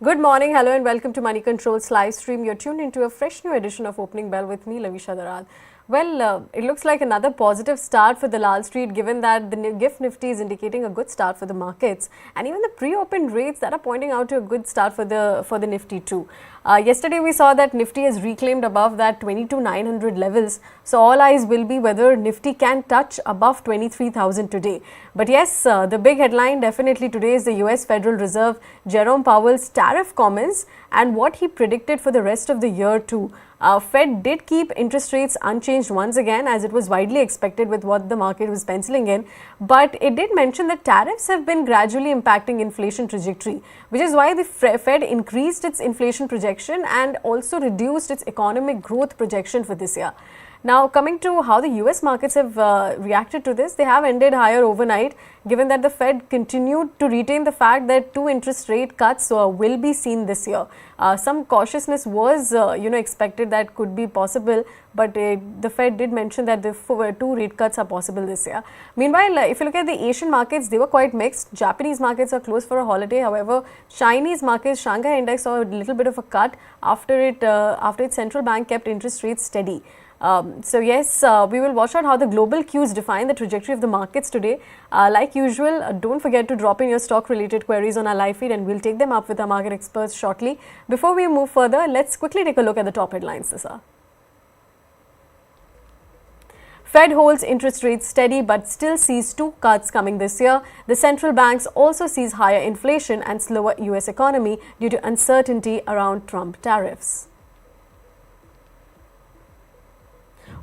Good morning, hello and welcome to Money Control's live stream. You're tuned into a fresh new edition of Opening Bell with me, Lovisha Darad. Well, it looks like another positive start for the Lal Street, given that the GIFT Nifty is indicating a good start for the markets, and even the pre-opened rates that are pointing out to a good start for the Nifty too. Yesterday we saw that Nifty has reclaimed above that 22,900 levels, so all eyes will be whether Nifty can touch above 23,000 today. But yes, the big headline definitely today is the US Federal Reserve Jerome Powell's tariff comments and what he predicted for the rest of the year too. Fed did keep interest rates unchanged once again, as it was widely expected with what the market was penciling in, but it did mention that tariffs have been gradually impacting inflation trajectory, which is why the Fed increased its inflation projection and also reduced its economic growth projection for this year. Now, coming to how the US markets have reacted to this, they have ended higher overnight, given that the Fed continued to retain the fact that 2 interest rate cuts will be seen this year. Some cautiousness was expected that could be possible, but the Fed did mention that the 2 rate cuts are possible this year. Meanwhile, if you look at the Asian markets, they were quite mixed. Japanese markets are closed for a holiday. However, Chinese markets, Shanghai index saw a little bit of a cut after its central bank kept interest rates steady. So yes, we will watch out how the global cues define the trajectory of the markets today. Like usual, don't forget to drop in your stock related queries on our live feed and we'll take them up with our market experts shortly. Before we move further, let's quickly take a look at the top headlines this hour. Fed holds interest rates steady but still sees 2 cuts coming this year. The central banks also sees higher inflation and slower US economy due to uncertainty around Trump tariffs.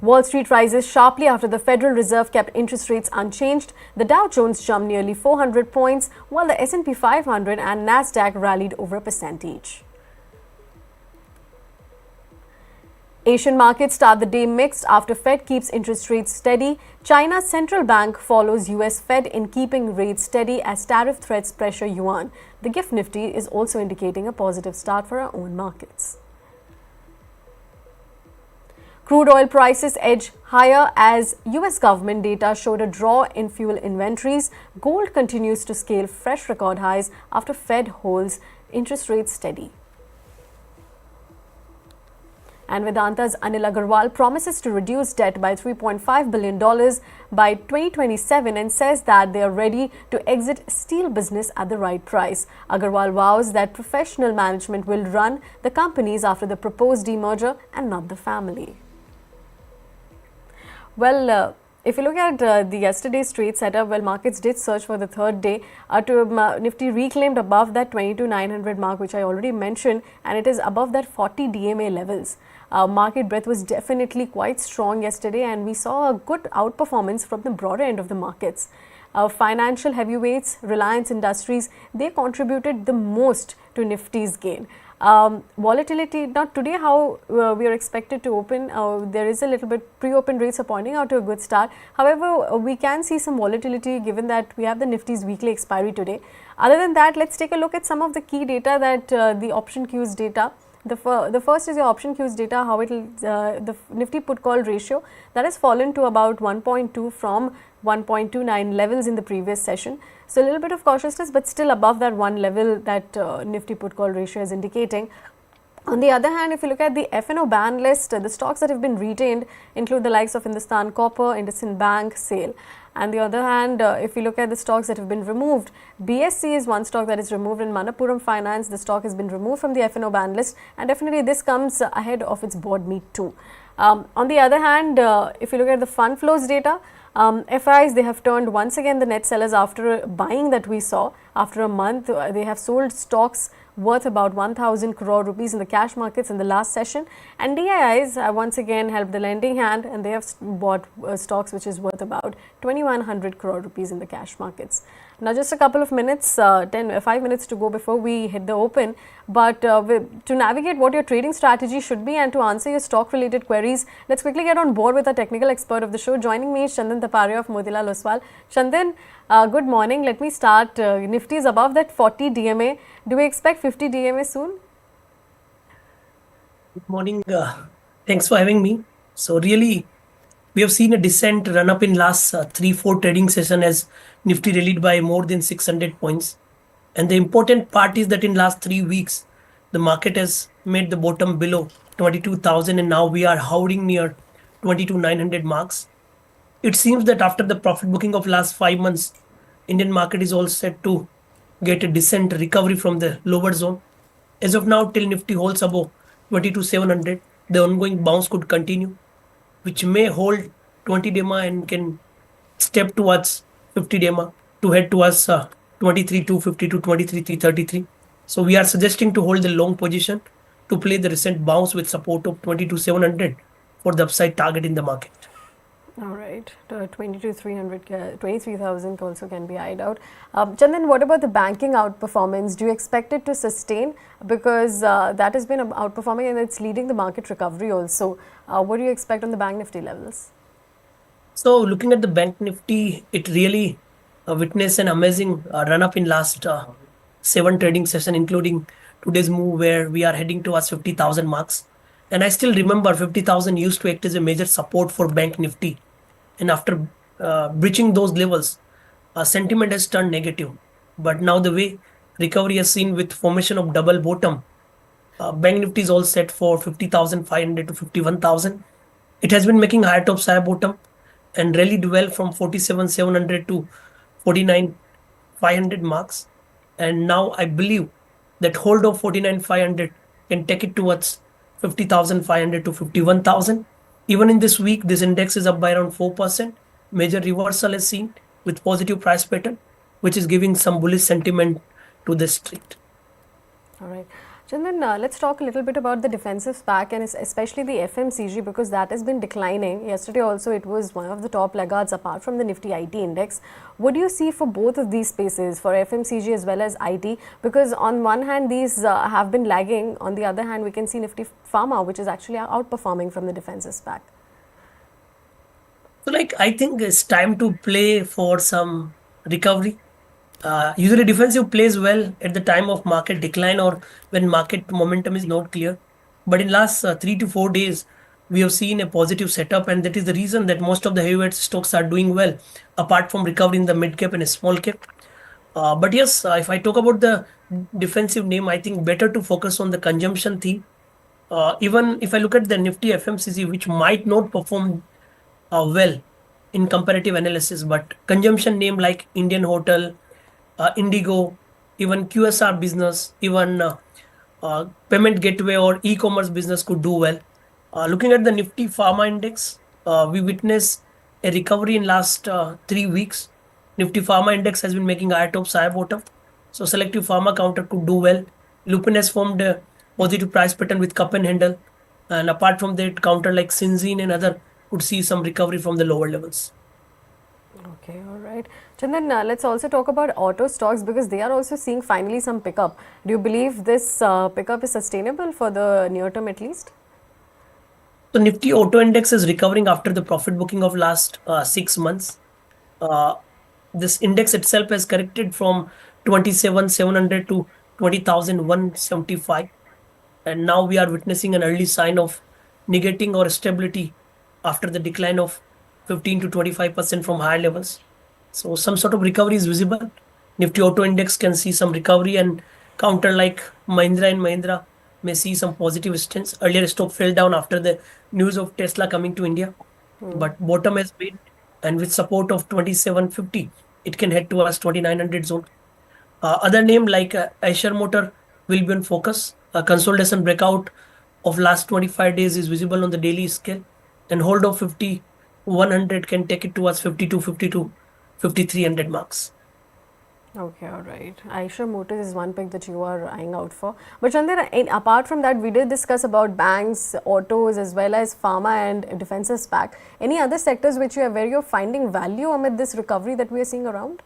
Wall Street rises sharply after the Federal Reserve kept interest rates unchanged. The Dow Jones jumped nearly 400 points, while the S&P 500 and Nasdaq rallied over 1% each. Asian markets start the day mixed after Fed keeps interest rates steady. China's central bank follows US Fed in keeping rates steady as tariff threats pressure yuan. The GIFT Nifty is also indicating a positive start for our own markets. Crude oil prices edge higher as US government data showed a draw in fuel inventories. Gold continues to scale fresh record highs after Fed holds interest rates steady. And Vedanta's Anil Agarwal promises to reduce debt by $3.5 billion by 2027 and says that they are ready to exit steel business at the right price. Agarwal vows that professional management will run the companies after the proposed demerger and not the family. Well, if you look at the yesterday's trade setup, well, markets did surge for the third day. Nifty reclaimed above that 22,900 mark, which I already mentioned, and it is above that 40 DMA levels. Market breadth was definitely quite strong yesterday, and we saw a good outperformance from the broader end of the markets. Financial heavyweights, Reliance Industries, they contributed the most to Nifty's gain. Volatility, not today how we are expected to open, there is a little bit pre-open rates are pointing out to a good start. However, we can see some volatility given that we have the Nifty's weekly expiry today. Other than that, let's take a look at some of the key data that the option queues data. The first is your option queues data, how it will, the Nifty put call ratio that has fallen to about 1.2 from 1.29 levels in the previous session. So a little bit of cautiousness, but still above that 1 level that Nifty put call ratio is indicating. On the other hand, if you look at the F&O ban list, the stocks that have been retained include the likes of Hindustan Copper, IndusInd Bank, SAIL. On the other hand, if you look at the stocks that have been removed, BSC is one stock that is removed, in Manappuram Finance, the stock has been removed from the F&O ban list, and definitely this comes ahead of its board meet too. On the other hand, if you look at the fund flows data, FIs, they have turned once again the net sellers after buying that we saw. After a month, they have sold stocks worth about 1,000 crore rupees in the cash markets in the last session, and DIIs have once again helped the lending hand, and they have bought stocks which is worth about 2,100 crore rupees in the cash markets. Now just a couple of minutes, 5 minutes to go before we hit the open, but to navigate what your trading strategy should be and to answer your stock related queries, let's quickly get on board with our technical expert of the show. Joining me is Chandan Taparia of Motilal Oswal. Chandan, good morning. Let me start. Nifty is above that 40 DMA. Do we expect 50 DMA soon? Good morning. Thanks for having me. So really, we have seen a decent run up in last 3-4 trading session as Nifty rallied by more than 600 points. And the important part is that in last 3 weeks, the market has made the bottom below 22,000 and now we are hovering near 22,900 marks. It seems that after the profit booking of last 5 months, Indian market is all set to get a decent recovery from the lower zone. As of now, till Nifty holds above 22,700, the ongoing bounce could continue, which may hold 20 DEMA and can step towards 50 DEMA to head towards 23,250 to 23,333. So we are suggesting to hold the long position to play the recent bounce with support of 22,700 for the upside target in the market. All right, 22,300, 23,000 also can be eyed out. Chandan, what about the banking outperformance? Do you expect it to sustain? Because that has been outperforming and it's leading the market recovery also. What do you expect on the bank Nifty levels? So looking at the bank Nifty, it really witnessed an amazing run up in last 7 trading session, including today's move where we are heading towards 50,000 marks. And I still remember 50,000 used to act as a major support for bank Nifty. And after breaching those levels, sentiment has turned negative. But now the way recovery has seen with formation of double bottom, bank Nifty is all set for 50,500 to 51,000. It has been making higher top, higher bottom and rallied well from 47,700 to 49,500 marks. And now I believe that hold of 49,500 can take it towards 50,500 to 51,000. Even in this week, this index is up by around 4%. Major reversal is seen with positive price pattern, which is giving some bullish sentiment to the street. All right. Chandan, let's talk a little bit about the defensive SPAC and especially the FMCG because that has been declining. Yesterday also it was one of the top laggards apart from the Nifty IT index. What do you see for both of these spaces, for FMCG as well as IT? Because on one hand these have been lagging, on the other hand we can see Nifty Pharma which is actually outperforming from the defensive SPAC. So I think it's time to play for some recovery. Usually defensive plays well at the time of market decline or when market momentum is not clear. But in last 3 to 4 days, we have seen a positive setup, and that is the reason that most of the heavyweight stocks are doing well, apart from recovery in the mid cap and a small cap. But yes, if I talk about the defensive name, I think better to focus on the consumption theme. Even if I look at the Nifty FMCG, which might not perform well in comparative analysis, but consumption name like Indian Hotel, Indigo, even QSR business, even payment gateway or e-commerce business could do well. Looking at the Nifty Pharma Index, we witnessed a recovery in last 3 weeks. Nifty Pharma Index has been making higher top, higher bottom. So selective pharma counter could do well. Lupin has formed a positive price pattern with cup and handle. And apart from that, counter like Syngene and other could see some recovery from the lower levels. Okay, all right. Chandan, let's also talk about auto stocks because they are also seeing finally some pickup. Do you believe this pickup is sustainable for the near term at least? So Nifty Auto Index is recovering after the profit booking of last 6 months. This index itself has corrected from 27,700 to 20,175. And now we are witnessing an early sign of negating or stability after the decline of 15 to 25% from higher levels. So some sort of recovery is visible. Nifty Auto Index can see some recovery and counter like Mahindra and Mahindra may see some positive stance. Earlier stock fell down after the news of Tesla coming to India, but bottom has made and with support of 2750, it can head towards 2900 zone. Other name like Eicher Motor will be on focus. A consolidation breakout of last 25 days is visible on the daily scale and hold of 50,100 can take it towards 5250 to 5300 marks. Okay, all right. Eicher Motors is one pick that you are eyeing out for. But Chandan, apart from that, we did discuss about banks, autos, as well as pharma and defensive SPAC. Any other sectors which where you're finding value amid this recovery that we are seeing around?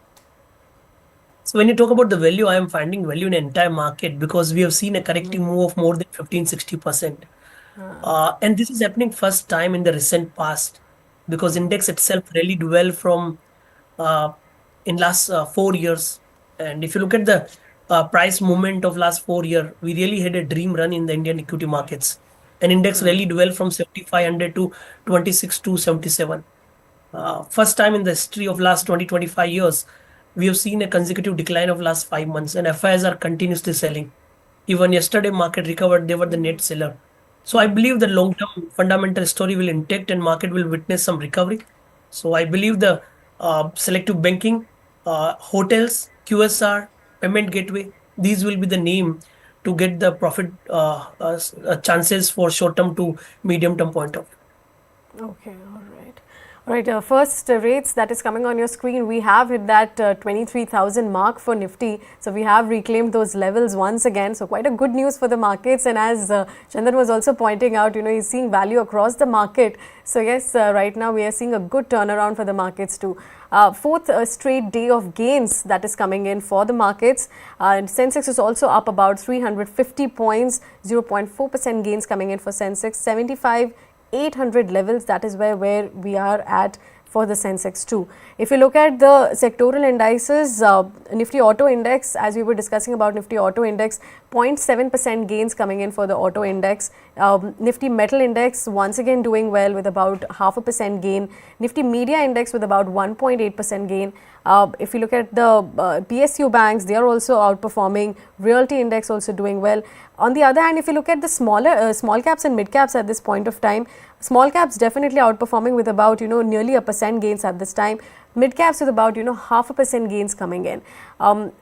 So when you talk about the value, I am finding value in the entire market because we have seen a corrective move of more than 15-60%. And this is happening first time in the recent past because index itself rallied well from in last 4 years. And if you look at the price movement of last 4 years, we really had a dream run in the Indian equity markets. And index rallied well from 7,500 to 26,277. First time in the history of last 20-25 years, we have seen a consecutive decline of last 5 months and FIs are continuously selling. Even yesterday market recovered, they were the net seller. So I believe the long-term fundamental story will intact and market will witness some recovery. So I believe the selective banking, hotels, QSR, payment gateway, these will be the name to get the profit chances for short-term to medium-term point of view. Okay, all right. All right, first rates that is coming on your screen, we have hit that 23,000 mark for Nifty. So we have reclaimed those levels once again. So quite a good news for the markets. And as Chandan was also pointing out, he's seeing value across the market. So yes, right now we are seeing a good turnaround for the markets too. Fourth straight day of gains that is coming in for the markets. And Sensex is also up about 350 points, 0.4% gains coming in for Sensex, 75,800 levels, that is where we are at for the Sensex too. If you look at the sectoral indices, Nifty Auto Index, as we were discussing about Nifty Auto Index, 0.7% gains coming in for the Auto Index. Nifty Metal Index once again doing well with about 0.5% gain. Nifty Media Index with about 1.8% gain. If you look at the PSU banks, they are also outperforming. Realty Index also doing well. On the other hand, if you look at the small caps and mid caps at this point of time, small caps definitely outperforming with about nearly 1% gains at this time. Mid caps with about 0.5% gains coming in.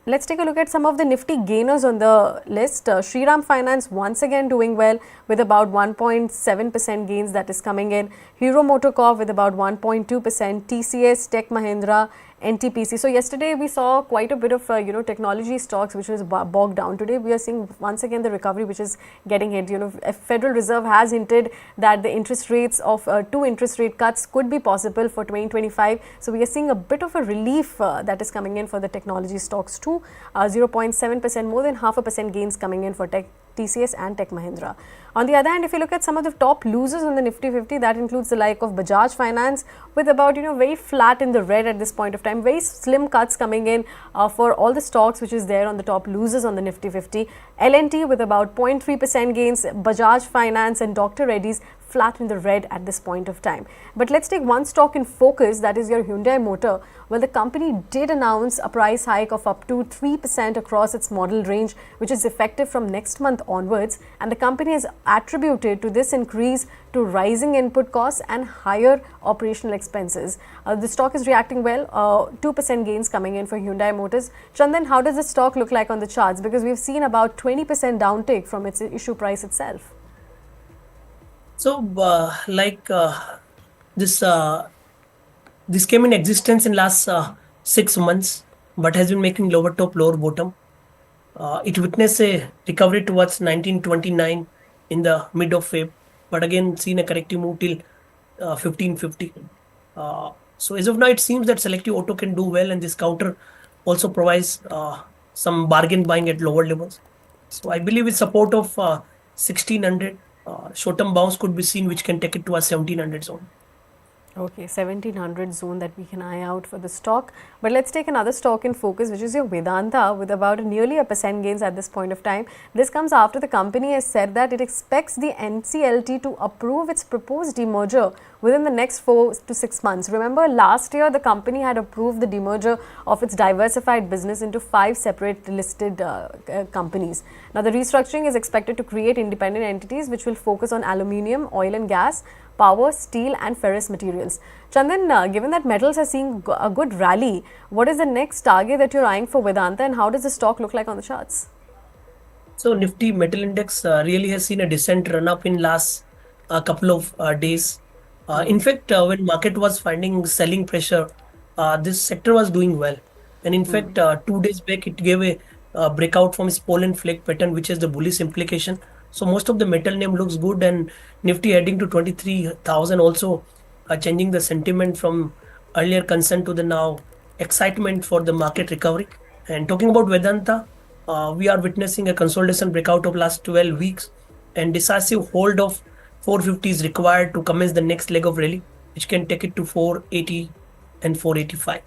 Let's take a look at some of the Nifty gainers on the list. Shriram Finance once again doing well with about 1.7% gains that is coming in. Hero MotoCorp with about 1.2%. TCS, Tech Mahindra, NTPC. So yesterday we saw quite a bit of technology stocks which was bogged down. Today we are seeing once again the recovery which is getting hit. Federal Reserve has hinted that the interest rates of 2 interest rate cuts could be possible for 2025. So we are seeing a bit of a relief that is coming in for the technology stocks too. 0.7%, more than 0.5% gains coming in for TCS and Tech Mahindra. On the other hand, if you look at some of the top losers on the Nifty 50, that includes the like of Bajaj Finance with about very flat in the red at this point of time. Very slim cuts coming in for all the stocks which is there on the top losers on the Nifty 50. L&T with about 0.3% gains. Bajaj Finance and Dr. Reddy's flat in the red at this point of time. But let's take one stock in focus, that is your Hyundai Motor. Well, the company did announce a price hike of up to 3% across its model range, which is effective from next month onwards. And the company has attributed to this increase to rising input costs and higher operational expenses. The stock is reacting well, 2% gains coming in for Hyundai Motors. Chandan, how does the stock look like on the charts? Because we've seen about 20% downtick from its issue price itself. So, this came in existence in last 6 months, but has been making lower top, lower bottom. It witnessed a recovery towards 1929 in the mid of Feb, but again seen a corrective move till 1550. So as of now, it seems that selective auto can do well, and this counter also provides some bargain buying at lower levels. So I believe with support of 1600, short-term bounce could be seen, which can take it to a 1700 zone. Okay, 1700 zone that we can eye out for the stock. But let's take another stock in focus, which is your Vedanta, with about nearly 1% gains at this point of time. This comes after the company has said that it expects the NCLT to approve its proposed demerger within the next 4 to 6 months. Remember, last year the company had approved the demerger of its diversified business into 5 separate listed companies. Now, the restructuring is expected to create independent entities which will focus on aluminium, oil and gas, power, steel and ferrous materials. Chandan, given that metals are seeing a good rally, what is the next target that you're eyeing for Vedanta, and how does the stock look like on the charts? So Nifty Metal Index really has seen a decent run up in last couple of days. In fact, when market was finding selling pressure, this sector was doing well. And in fact, 2 days back, it gave a breakout from its pole and flag pattern, which has the bullish implication. So most of the metal name looks good, and Nifty heading to 23,000 also changing the sentiment from earlier concern to the now excitement for the market recovery. And talking about Vedanta, we are witnessing a consolidation breakout of last 12 weeks, and decisive hold of 450 is required to commence the next leg of rally, which can take it to 480 and 485.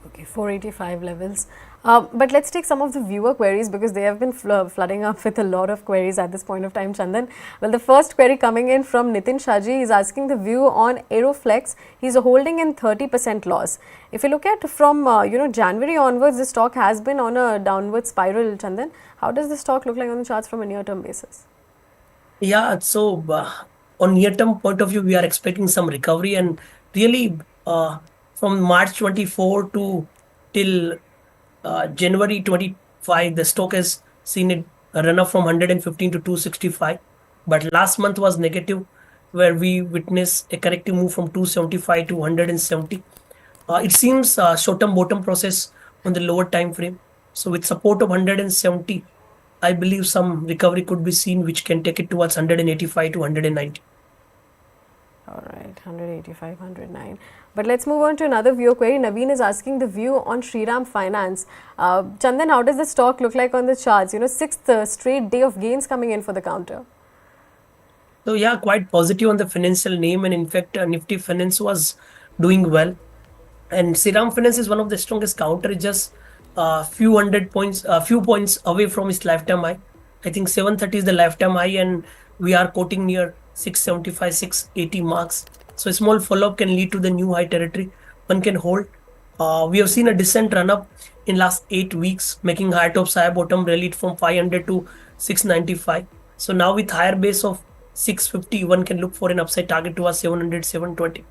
Okay, 485 levels. But let's take some of the viewer queries because they have been flooding up with a lot of queries at this point of time, Chandan. Well, the first query coming in from Nitin Shaji is asking the view on Aeroflex. He's holding in 30% loss. If you look at from January onwards, the stock has been on a downward spiral, Chandan. How does the stock look like on the charts from a near-term basis? Yeah, so on near-term point of view, we are expecting some recovery, and really from March 24 to till January 25, the stock has seen a run up from 115 to 265. But last month was negative, where we witnessed a corrective move from 275 to 170. It seems short-term bottom process on the lower time frame. So with support of 170, I believe some recovery could be seen, which can take it towards 185 to 190. All right, 185, 109. But let's move on to another viewer query. Naveen is asking the view on Shriram Finance. Chandan, how does the stock look like on the charts? Sixth straight day of gains coming in for the counter. So yeah, quite positive on the financial name, and in fact, Nifty Finance was doing well. And Shriram Finance is one of the strongest counter, just few hundred points, few points away from its lifetime high. I think 730 is the lifetime high, and we are quoting near 675, 680 marks. So a small follow-up can lead to the new high territory. One can hold. We have seen a decent run-up in last 8 weeks, making high top, high bottom, rallied from 500 to 695. So now with higher base of 650, one can look for an upside target towards 700, 720.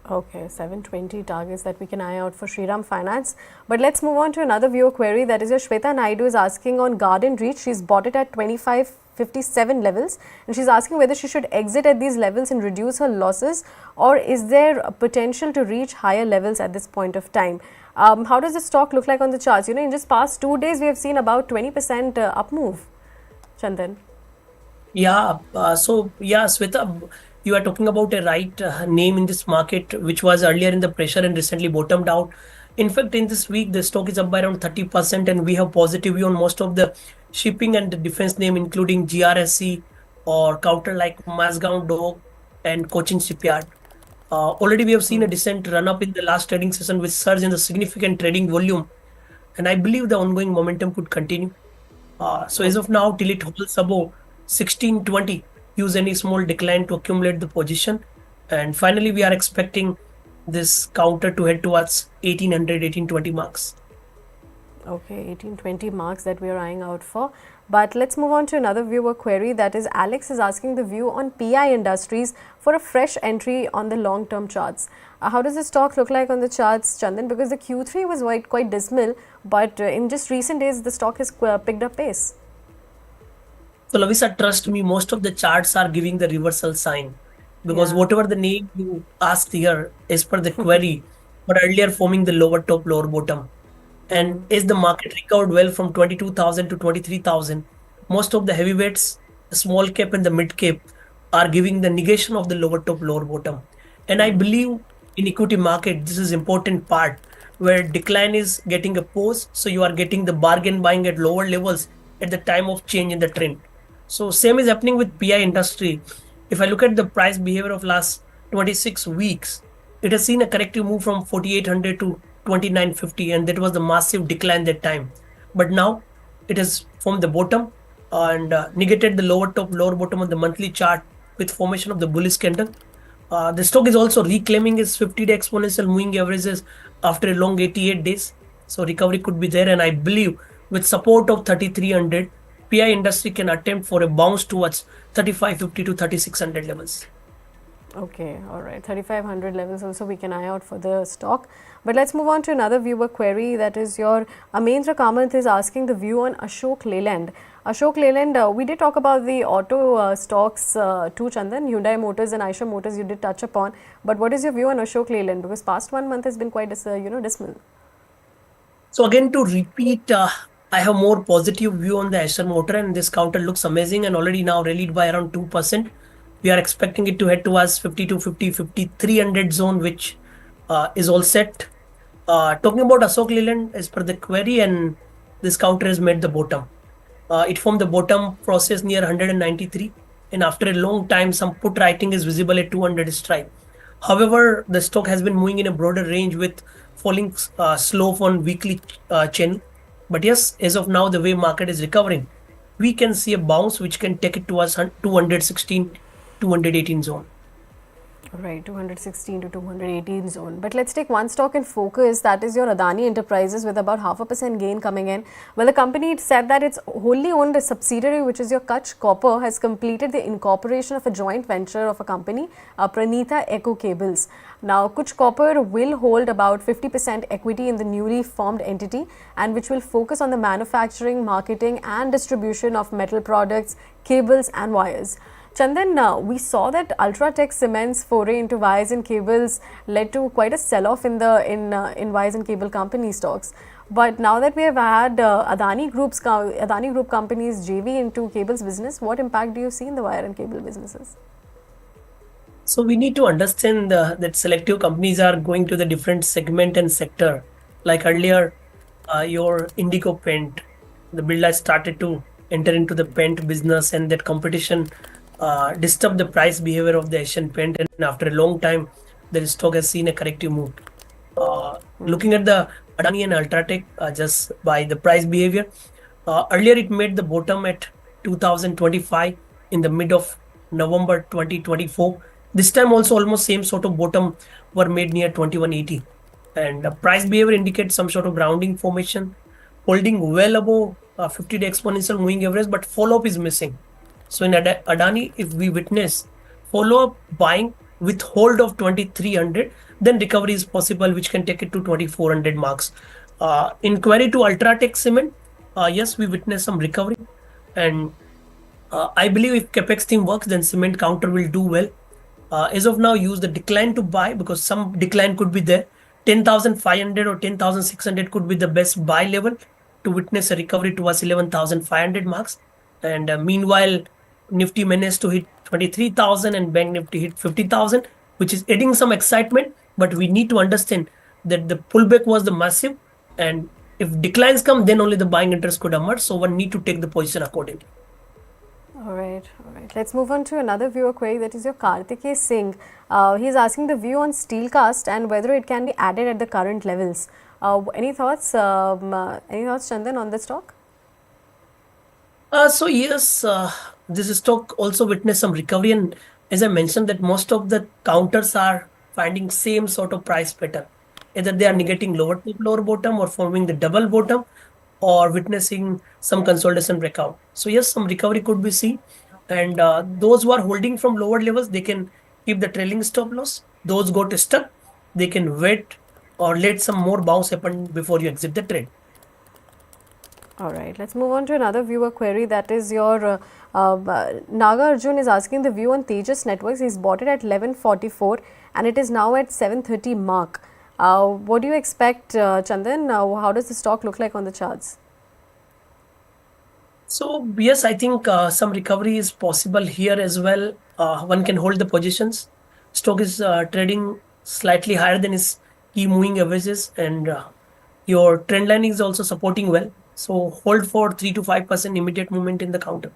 Okay, 720 targets that we can eye out for Shriram Finance. But let's move on to another viewer query. That is, your Shweta Naidu is asking on Garden Reach. She's bought it at 2557 levels, and she's asking whether she should exit at these levels and reduce her losses, or is there a potential to reach higher levels at this point of time? How does the stock look like on the charts? In just past 2 days, we have seen about 20% up move. Chandan. Yeah, Sweta, you are talking about a right name in this market, which was earlier in the pressure and recently bottomed out. In fact, in this week, the stock is up by around 30%, and we have positive view on most of the shipping and the defense name, including GRSC or counter like Mazgaon Dog and Cochin Shipyard. Already we have seen a decent run up in the last trading session with surge in the significant trading volume, and I believe the ongoing momentum could continue. So as of now, till it holds above 1620, use any small decline to accumulate the position. And finally, we are expecting this counter to head towards 1800, 1820 marks. Okay, 1820 marks that we are eyeing out for. But let's move on to another viewer query. That is, Alex is asking the view on PI Industries for a fresh entry on the long-term charts. How does the stock look like on the charts, Chandan? Because the Q3 was quite dismal, but in just recent days, the stock has picked up pace. So, Lovisha, trust me, most of the charts are giving the reversal sign, because Yeah. whatever the name you asked here, as per the query, but earlier forming the lower top, lower bottom. And as the market recovered well from 22,000 to 23,000, most of the heavyweights, the small cap and the mid cap, are giving the negation of the lower top, lower bottom. And I believe in equity market, this is important part where decline is getting a pause. So you are getting the bargain buying at lower levels at the time of change in the trend. So same is happening with PI industry. If I look at the price behavior of last 26 weeks, it has seen a corrective move from 4,800 to 2,950, and that was the massive decline that time. But now it has formed the bottom and negated the lower top, lower bottom on the monthly chart with formation of the bullish candle. The stock is also reclaiming its 50-day exponential moving averages after a long 88 days. So recovery could be there, and I believe with support of 3,300, PI industry can attempt for a bounce towards 3,550 to 3,600 levels. Okay, all right. 3,500 levels also we can eye out for the stock. But let's move on to another viewer query. That is, your Amendra Kamath is asking the view on Ashok Leyland. Ashok Leyland, we did talk about the auto stocks too, Chandan. Hyundai Motors and Eicher Motors you did touch upon. But what is your view on Ashok Leyland? Because past 1 month has been quite dismal. So again, to repeat, I have more positive view on the Eicher Motor, and this counter looks amazing and already now rallied by around 2%. We are expecting it to head towards 52, 50, 5,300 zone, which is all set. Talking about Ashok Leyland, as per the query, and this counter has made the bottom. It formed the bottom process near 193, and after a long time, some put writing is visible at 200 strike. However, the stock has been moving in a broader range with falling slow on weekly channel. But yes, as of now, the way market is recovering, we can see a bounce which can take it to us 216, 218 zone. Right, 216 to 218 zone. But let's take one stock in focus, that is your Adani Enterprises, with about 0.5% gain coming in. Well, the company said that its wholly owned subsidiary, which is your Kutch Copper, has completed the incorporation of a joint venture of a company, Pranitha Eco Cables. Now, Kutch Copper will hold about 50% equity in the newly formed entity, and which will focus on the manufacturing, marketing and distribution of metal products, cables and wires. Chandan, we saw that Ultratech Cement's foray into wires and cables led to quite a sell-off in wires and cable company stocks. But now that we have had Adani Group companies JV into cables business, what impact do you see in the wire and cable businesses? So we need to understand that selective companies are going to the different segment and sector. Like earlier, your Indigo Paint, the builder started to enter into the paint business, and that competition disturbed the price behavior of the Asian Paint. And after a long time, the stock has seen a corrective move. Looking at the Adani and Ultratech, just by the price behavior, earlier it made the bottom at 2025 in the mid of November 2024. This time also almost same sort of bottom were made near 2180, and the price behavior indicates some sort of rounding formation, holding well above 50-day exponential moving average, but follow up is missing. So in Adani, if we witness follow up buying with hold of 2300, then recovery is possible, which can take it to 2400 marks. Inquiry to Ultratech Cement, yes, we witness some recovery, and I believe if capex theme works, then cement counter will do well. As of now, use the decline to buy, because some decline could be there. 10,500 or 10,600 could be the best buy level to witness a recovery towards 11,500 marks. And meanwhile, Nifty managed to hit 23,000 and Bank Nifty hit 50,000, which is adding some excitement. But we need to understand that the pullback was the massive, and if declines come, then only the buying interest could emerge. So one need to take the position accordingly. All right. Let's move on to another viewer query, that is your Kartikeya Singh. He is asking the view on steel cast and whether it can be added at the current levels. Any thoughts, Chandan, on the stock? So yes, this stock also witnessed some recovery, and as I mentioned, that most of the counters are finding same sort of price pattern. Either they are negating lower top, lower bottom, or forming the double bottom, or witnessing some consolidation breakout. So yes, some recovery could be seen, and those who are holding from lower levels, they can keep the trailing stop loss. Those got stuck, they can wait or let some more bounce happen before you exit the trade. All right, let's move on to another viewer query, that is your Naga Arjun is asking the view on Tejas Networks. He's bought it at 1144 and it is now at 730 mark. What do you expect, Chandan? How does the stock look like on the charts? So yes, I think some recovery is possible here as well. One can hold the positions. Stock is trading slightly higher than its key moving averages, and your trend line is also supporting well. So hold for 3 to 5% immediate movement in the counter.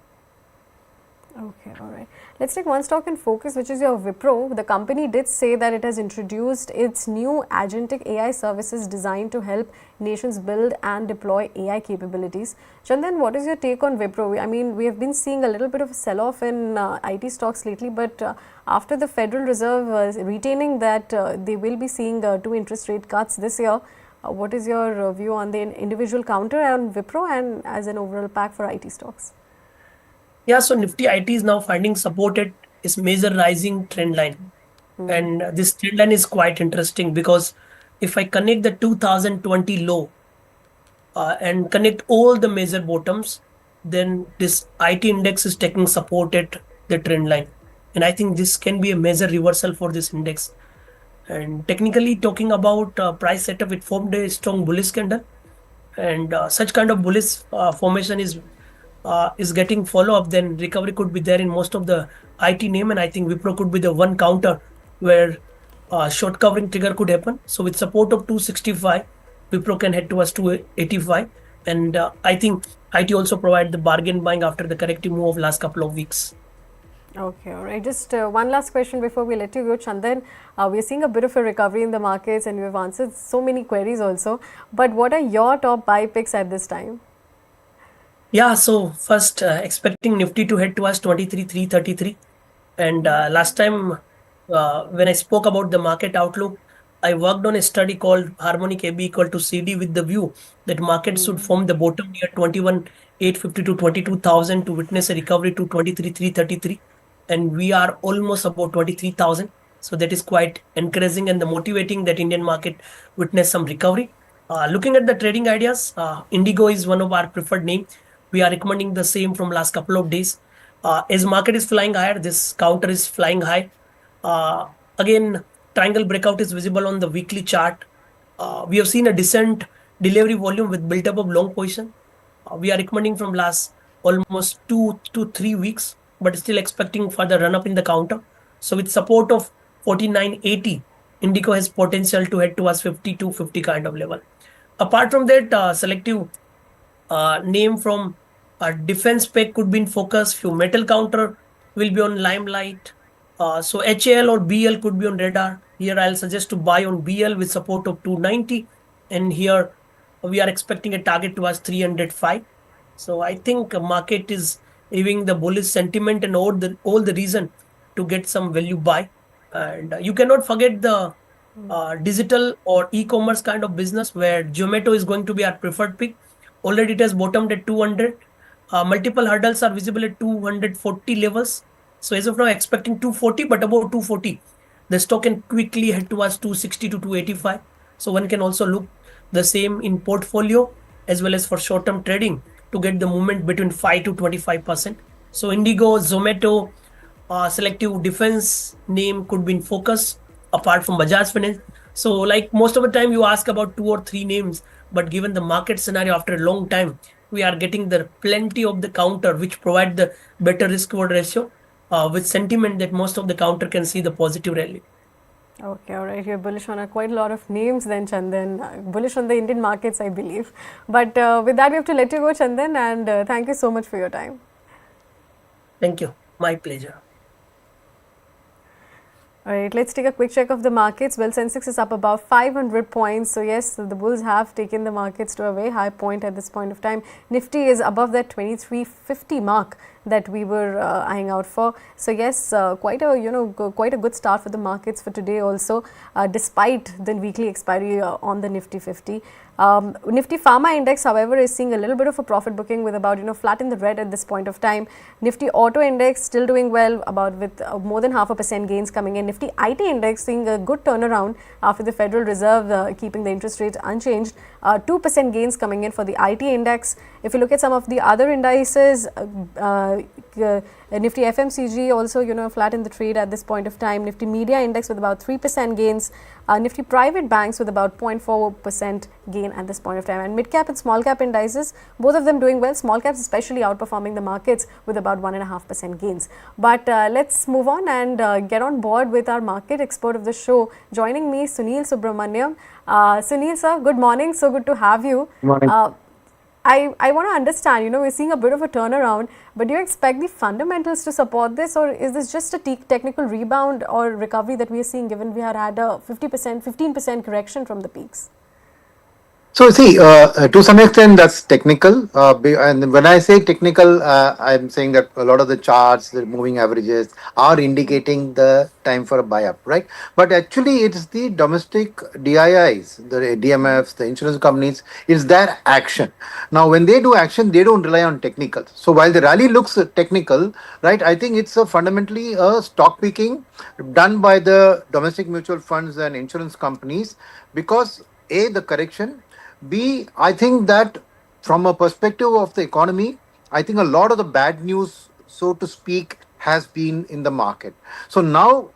Okay, all right. Let's take one stock in focus, which is your Wipro. The company did say that it has introduced its new agentic AI services designed to help nations build and deploy AI capabilities. Chandan, what is your take on Wipro? I mean, we have been seeing a little bit of a sell-off in IT stocks lately, but after the Federal Reserve retaining that they will be seeing 2 interest rate cuts this year, what is your view on the individual counter on Wipro and as an overall pack for IT stocks? Yeah, so Nifty IT is now finding support at its major rising trend line. And this trend line is quite interesting, because if I connect the 2020 low and connect all the major bottoms, then this IT index is taking support at the trend line. And I think this can be a major reversal for this index. And technically talking about price setup, it formed a strong bullish candle, and such kind of bullish formation is getting follow up. Then recovery could be there in most of the IT name, and I think Wipro could be the one counter where short covering trigger could happen. So with support of 265, Wipro can head towards 285, and I think IT also provide the bargain buying after the corrective move of last couple of weeks. Okay, all right. Just one last question before we let you go, Chandan. We're seeing a bit of a recovery in the markets, and you have answered so many queries also. But what are your top buy picks at this time? Yeah, so first expecting Nifty to head towards 23,333. And last time when I spoke about the market outlook, I worked on a study called Harmonic AB equal to CD with the view that market should form the bottom near 21,850 to 22,000 to witness a recovery to 23,333. And we are almost about 23,000. So that is quite encouraging and the motivating that Indian market witness some recovery. Looking at the trading ideas, Indigo is one of our preferred name. We are recommending the same from last couple of days. As market is flying higher, this counter is flying high. Again, triangle breakout is visible on the weekly chart. We have seen a decent delivery volume with built up of long position. We are recommending from last almost 2 to 3 weeks, but still expecting further run up in the counter. So with support of 49.80, Indico has potential to head towards 50 to 50 kind of level. Apart from that, selective name from a defense spec could be in focus. Few metal counter will be on limelight. So HAL or BL could be on radar. Here I'll suggest to buy on BL with support of 290. And here we are expecting a target towards 305. So I think market is giving the bullish sentiment and all the reason to get some value buy. And you cannot forget the digital or e-commerce kind of business where Zomato is going to be our preferred pick. Already it has bottomed at 200. Multiple hurdles are visible at 240 levels. So as of now, expecting 240, but above 240, the stock can quickly head towards 260 to 285. So one can also look the same in portfolio as well as for short-term trading to get the movement between 5 to 25%. So Indigo, Zomato, selective defense name could be in focus apart from Bajaj Finance. So like most of the time you ask about two or three names, but given the market scenario after a long time, we are getting the plenty of the counter which provide the better risk reward ratio with sentiment that most of the counter can see the positive rally. Okay, all right. You're bullish on quite a lot of names then, Chandan. Bullish on the Indian markets, I believe. But with that, we have to let you go, Chandan, and thank you so much for your time. Thank you. My pleasure. All right, let's take a quick check of the markets. Well, Sensex is up about 500 points. So, yes, the bulls have taken the markets to a very high point at this point of time. Nifty is above that 2350 mark that we were eyeing out for. So, yes, quite a good start for the markets for today also, despite the weekly expiry on the Nifty 50. Nifty Pharma Index, however, is seeing a little bit of a profit booking with about flat in the red at this point of time. Nifty Auto Index still doing well, about with more than 0.5% gains coming in. Nifty IT Index seeing a good turnaround after the Federal Reserve keeping the interest rates unchanged. 2% gains coming in for the IT Index. If you look at some of the other indices, Nifty FMCG also flat in the trade at this point of time. Nifty Media Index with about 3% gains. Nifty Private Banks with about 0.4% gain at this point of time. And mid cap and small cap indices, both of them doing well. Small caps especially outperforming the markets with about 1.5% gains. But let's move on and get on board with our market expert of the show. Joining me, Sunil Subramaniam. Sunil sir, good morning. So good to have you. Morning. I want to understand, we're seeing a bit of a turnaround, but do you expect the fundamentals to support this, or is this just a technical rebound or recovery that we are seeing given we had a 15% correction from the peaks? So see, to some extent that's technical, and when I say technical, I'm saying that a lot of the charts, the moving averages are indicating the time for a buy up, right? But actually, it's the domestic DIIs, the DMFs, the insurance companies, it's their action. Now, when they do action, they don't rely on technical. So while the rally looks technical, right, I think it's fundamentally a stock picking done by the domestic mutual funds and insurance companies because A, the correction. B, I think that from a perspective of the economy, I think a lot of the bad news, so to speak, has been in the market. So now,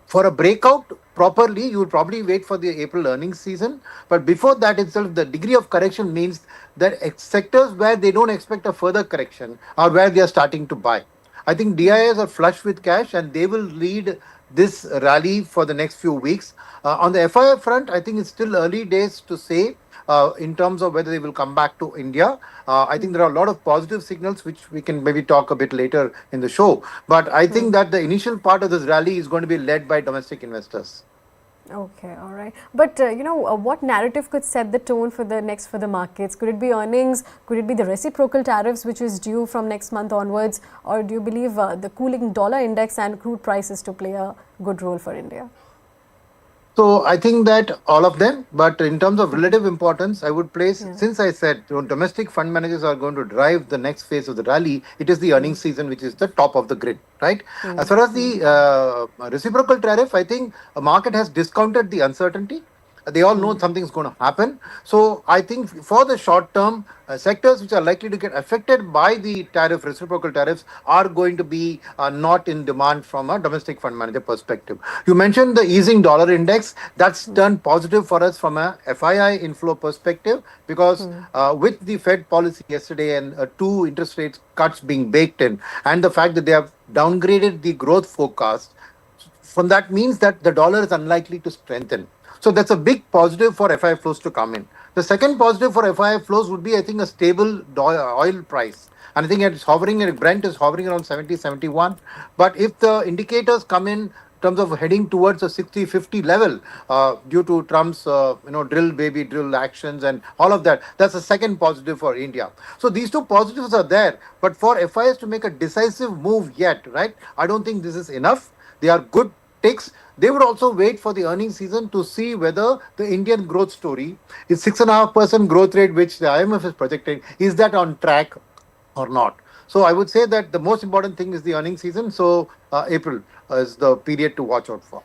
for a breakout properly, you will probably wait for the April earnings season. But before that itself, the degree of correction means that sectors where they don't expect a further correction or where they are starting to buy. I think DIs are flush with cash and they will lead this rally for the next few weeks. On the FII front, I think it's still early days to say in terms of whether they will come back to India. I think there are a lot of positive signals which we can maybe talk a bit later in the show. But I think that the initial part of this rally is going to be led by domestic investors. Okay, all right. But what narrative could set the tone for the next for the markets? Could it be earnings? Could it be the reciprocal tariffs, which is due from next month onwards, or do you believe the cooling dollar index and crude prices to play a good role for India? So I think that all of them, but in terms of relative importance, I would place, Yeah. since I said domestic fund managers are going to drive the next phase of the rally, it is the earnings season which is the top of the grid, right? As far as the reciprocal tariff, I think a market has discounted the uncertainty. They all know something's going to happen. So I think for the short term, sectors which are likely to get affected by the tariff, reciprocal tariffs, are going to be not in demand from a domestic fund manager perspective. You mentioned the easing dollar index. That's turned positive for us from a FII inflow perspective because with the Fed policy yesterday and two interest rate cuts being baked in, and the fact that they have downgraded the growth forecast, from that means that the dollar is unlikely to strengthen. So that's a big positive for FI flows to come in. The second positive for FI flows would be, I think, a stable oil price. And I think it's hovering, Brent is hovering around 70, 71. But if the indicators come in terms of heading towards a 60-50 level due to Trump's drill baby drill actions and all of that, that's a second positive for India. So these two positives are there, but for FIs to make a decisive move yet, right, I don't think this is enough. They are good ticks. They would also wait for the earnings season to see whether the Indian growth story is 6.5% growth rate, which the IMF is projecting, is that on track or not. So I would say that the most important thing is the earnings season. So April is the period to watch out for.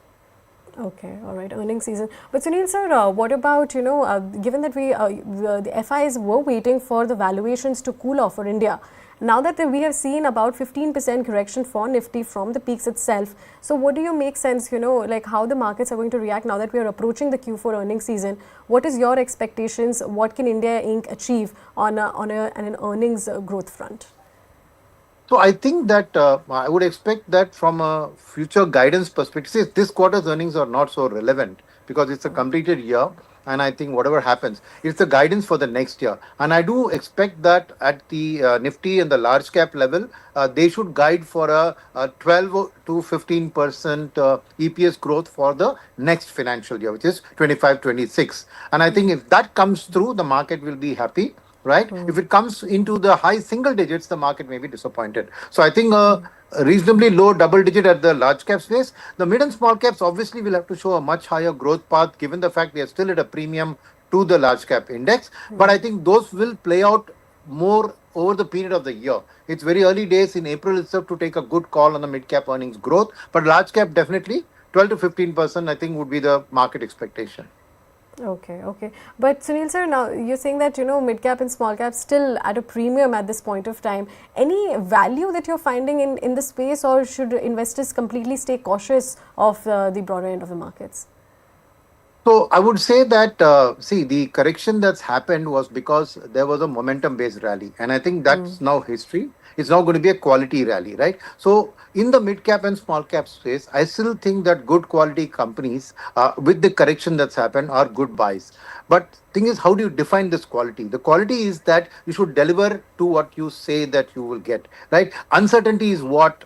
Okay, all right, earnings season. But Sunil sir, what about, given that the FIs were waiting for the valuations to cool off for India, now that we have seen about 15% correction for Nifty from the peaks itself, so what do you make sense, like how the markets are going to react now that we are approaching the Q4 earnings season? What is your expectations? What can India Inc. achieve on an earnings growth front? So I think that I would expect that from a future guidance perspective, see, this quarter's earnings are not so relevant because it's a completed year. And I think whatever happens, it's the guidance for the next year. And I do expect that at the Nifty and the large cap level, they should guide for a 12 to 15% EPS growth for the next financial year, which is 25-26. And I think if that comes through, the market will be happy, right? If it comes into the high single digits, the market may be disappointed. So I think a reasonably low double digit at the large cap space. The mid and small caps obviously will have to show a much higher growth path given the fact they are still at a premium to the large cap index. But I think those will play out more over the period of the year. It's very early days in April itself to take a good call on the mid cap earnings growth. But large cap definitely 12 to 15%, I think, would be the market expectation. Okay, okay. But Sunil sir, now you're saying that, mid cap and small cap still at a premium at this point of time. Any value that you're finding in the space, or should investors completely stay cautious of the broader end of the markets? So I would say that, see, the correction that's happened was because there was a momentum-based rally. And I think that's now history. It's now going to be a quality rally, right? So in the mid-cap and small-cap space, I still think that good quality companies, with the correction that's happened, are good buys. But thing is, how do you define this quality? The quality is that you should deliver to what you say that you will get, right? Uncertainty is what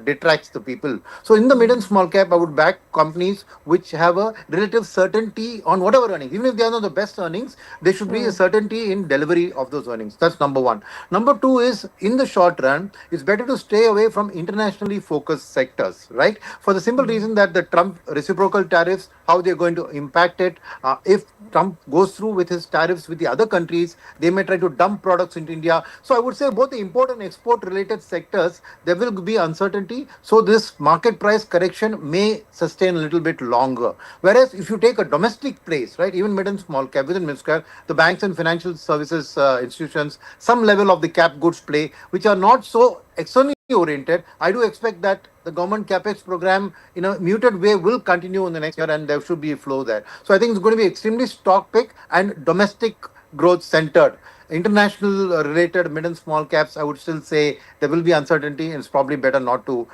detracts the people. So in the mid and small cap, I would back companies which have a relative certainty on whatever earnings. Even if they are not the best earnings, there should be a certainty in delivery of those earnings. That's number one. Number two is, in the short run, it's better to stay away from internationally focused sectors, right? For the simple reason that the Trump reciprocal tariffs, how they're going to impact it. If Trump goes through with his tariffs with the other countries, they may try to dump products into India. So I would say both the import and export related sectors, there will be uncertainty. So this market price correction may sustain a little bit longer. Whereas if you take a domestic place, right, even mid and small cap, within mid cap, the banks and financial services institutions, some level of the cap goods play, which are not so externally oriented, I do expect that the government capex program in a muted way will continue in the next year, and there should be a flow there. So I think it's going to be extremely stock pick and domestic growth centered. International related mid and small caps, I would still say there will be uncertainty, and it's probably better not to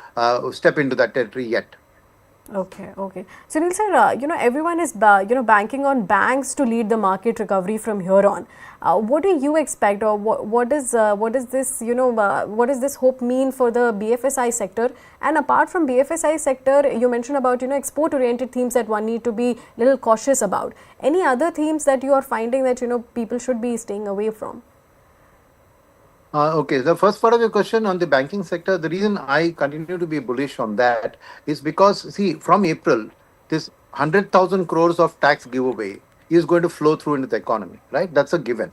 step into that territory yet. Okay, okay. Sunil sir, everyone is banking on banks to lead the market recovery from here on. What do you expect, or what is this what does this hope mean for the BFSI sector? And apart from BFSI sector, you mentioned about export oriented themes that one need to be little cautious about. Any other themes that you are finding that people should be staying away from? Okay, the first part of your question on the banking sector, the reason I continue to be bullish on that is because, see, from April, this 100,000 crores of tax giveaway is going to flow through into the economy, right? That's a given.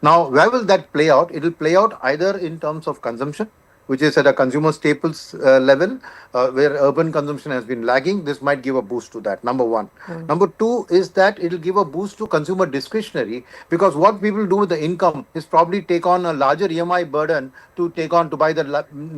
Now, where will that play out? It will play out either in terms of consumption, which is at a consumer staples level, where urban consumption has been lagging. This might give a boost to that. Number one. Number two is that it will give a boost to consumer discretionary, because what people do with the income is probably take on a larger EMI burden to take on to buy the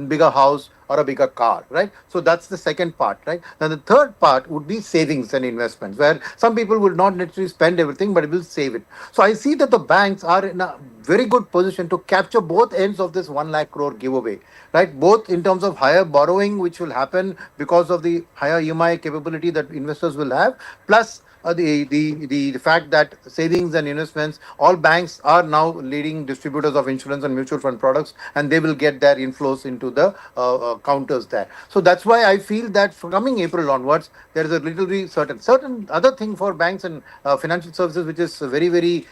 bigger house or a bigger car, right? So that's the second part, right? Now the third part would be savings and investments, where some people will not necessarily spend everything, but will save it. So I see that the banks are in a very good position to capture both ends of this 1 lakh crore giveaway, right? Both in terms of higher borrowing, which will happen because of the higher EMI capability that investors will have, plus the fact that savings and investments, all banks are now leading distributors of insurance and mutual fund products, and they will get their inflows into the counters there. So that's why I feel that from coming April onwards, there is a little bit certain other thing for banks and financial services, which is a very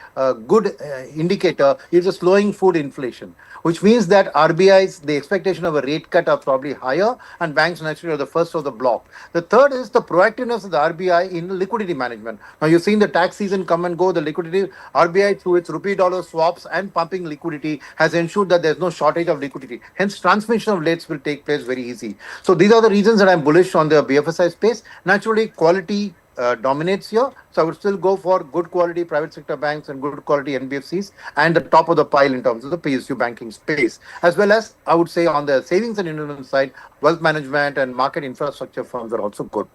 good indicator, is a slowing food inflation, which means that RBI's the expectation of a rate cut are probably higher, and banks naturally are the first of the block. The third is the proactiveness of the RBI in liquidity management. Now you've seen the tax season come and go. The liquidity RBI through its rupee dollar swaps and pumping liquidity has ensured that there's no shortage of liquidity. Hence, transmission of rates will take place very easy. So these are the reasons that I'm bullish on the BFSI space. Naturally, quality dominates here. So I would still go for good quality private sector banks and good quality NBFCs, and the top of the pile in terms of the PSU banking space, as well as I would say on the savings and investment side, wealth management and market infrastructure firms are also good.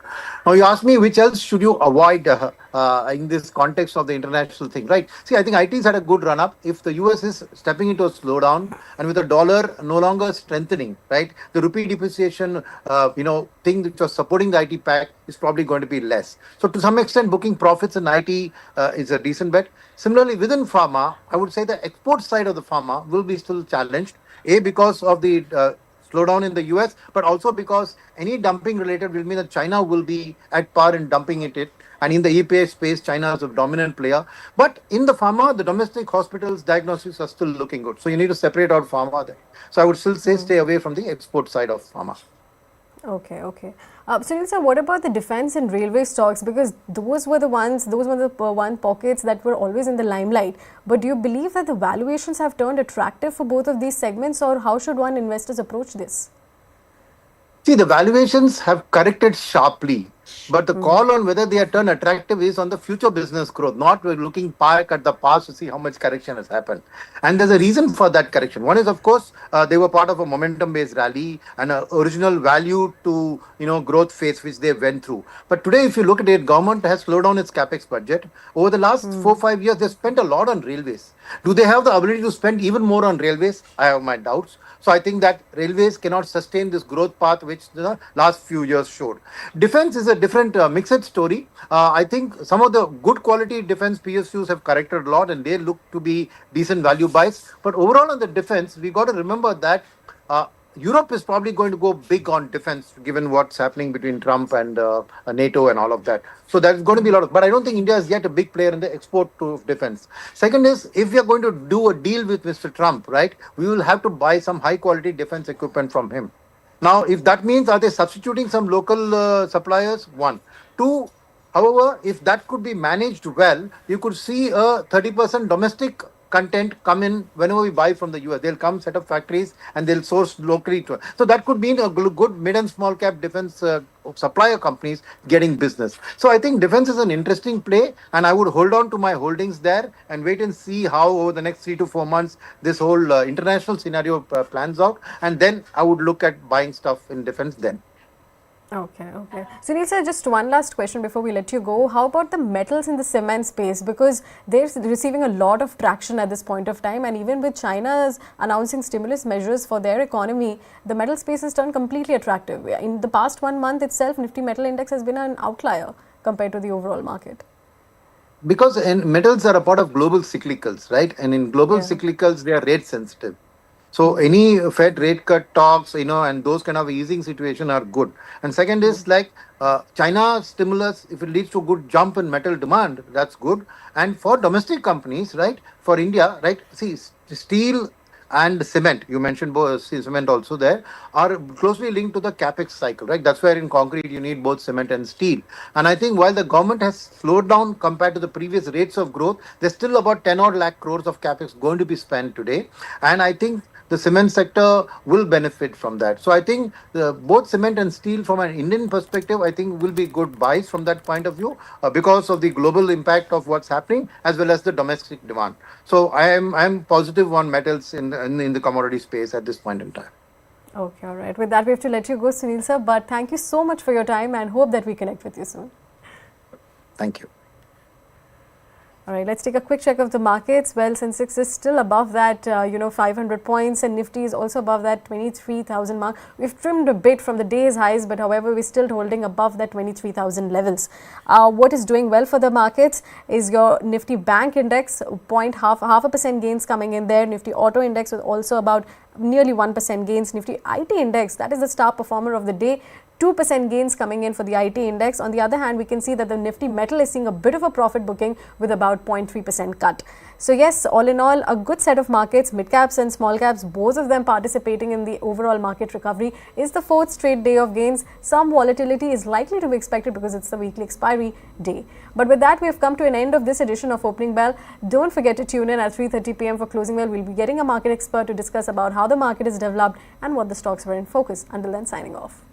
Now you ask me which else should you avoid in this context of the international thing, right? See, I think IT's had a good run up. If the US is stepping into a slowdown and with the dollar no longer strengthening, right, the rupee depreciation, thing which was supporting the IT pack is probably going to be less. So to some extent, booking profits in IT is a decent bet. Similarly, within pharma, I would say the export side of the pharma will be still challenged. A, because of the slowdown in the US, but also because any dumping related will mean that China will be at par in dumping it. And in the EPA space, China is a dominant player. But in the pharma, the domestic hospitals diagnostics are still looking good. So you need to separate out pharma there. So I would still say stay away from the export side of pharma. Okay, okay. Sunil sir, what about the defense and railway stocks? Because those were the one pockets that were always in the limelight. But do you believe that the valuations have turned attractive for both of these segments, or how should one investors approach this? See, the valuations have corrected sharply, but the call on whether they are turned attractive is on the future business growth, not we're looking back at the past to see how much correction has happened. And there's a reason for that correction. One is, of course, they were part of a momentum-based rally and an original value to growth phase which they went through. But today, if you look at it, government has slowed down its capex budget. Over the last 4-5 years, they spent a lot on railways. Do they have the ability to spend even more on railways? I have my doubts. So I think that railways cannot sustain this growth path which the last few years showed. Defense is a different mixed story. I think some of the good quality defense PSUs have corrected a lot and they look to be decent value buys. But overall on the defense, we got to remember that Europe is probably going to go big on defense given what's happening between Trump and NATO and all of that. So there's going to be a lot of, but I don't think India is yet a big player in the export to defense. Second is, if we are going to do a deal with Mr. Trump, right, we will have to buy some high quality defense equipment from him. Now, if that means are they substituting some local suppliers? One. Two, however, if that could be managed well, you could see a 30% domestic content come in whenever we buy from the US. They'll come set up factories and they'll source locally. So that could mean a good mid and small cap defense supplier companies getting business. So I think defense is an interesting play and I would hold on to my holdings there and wait and see how over the next 3 to 4 months this whole international scenario plans out. And then I would look at buying stuff in defense then. Okay. Sunil sir, just one last question before we let you go. How about the metals in the cement space? Because they're receiving a lot of traction at this point of time, and even with China's announcing stimulus measures for their economy, the metal space has turned completely attractive. In the past 1 month itself, Nifty Metal Index has been an outlier compared to the overall market. Because metals are a part of global cyclicals, right? And in global Yeah. cyclicals, they are rate sensitive. So any Fed rate cut talks, and those kind of easing situation are good. And second is like China stimulus, if it leads to good jump in metal demand, that's good. And for domestic companies, right, for India, right, see, steel and cement, you mentioned both cement also there, are closely linked to the capex cycle, right? That's where in concrete you need both cement and steel. And I think while the government has slowed down compared to the previous rates of growth, there's still about 10 odd lakh crores of capex going to be spent today. And I think the cement sector will benefit from that. So I think both cement and steel, from an Indian perspective, I think will be good buys from that point of view because of the global impact of what's happening as well as the domestic demand. So I'm positive on metals in the commodity space at this point in time. Okay, all right. With that, we have to let you go, Sunil sir. But thank you so much for your time and hope that we connect with you soon. Thank you. All right, let's take a quick check of the markets. Well, Sensex is still above that, 500 points, and Nifty is also above that 23,000 mark. We've trimmed a bit from the day's highs, but however, we're still holding above that 23,000 levels. What is doing well for the markets is your Nifty Bank Index, half a percent gains coming in there. Nifty Auto Index was also about nearly 1% gains. Nifty IT Index, that is the star performer of the day. 2% gains coming in for the IT index. On the other hand, we can see that the Nifty Metal is seeing a bit of a profit booking with about 0.3% cut. So yes, all in all, a good set of markets, mid caps and small caps, both of them participating in the overall market recovery. Is the fourth straight day of gains. Some volatility is likely to be expected because it's the weekly expiry day. But with that, we have come to an end of this edition of Opening Bell. Don't forget to tune in at 3:30 p.m. for Closing Bell. We'll be getting a market expert to discuss about how the market is developed and what the stocks were in focus. Until then, signing off.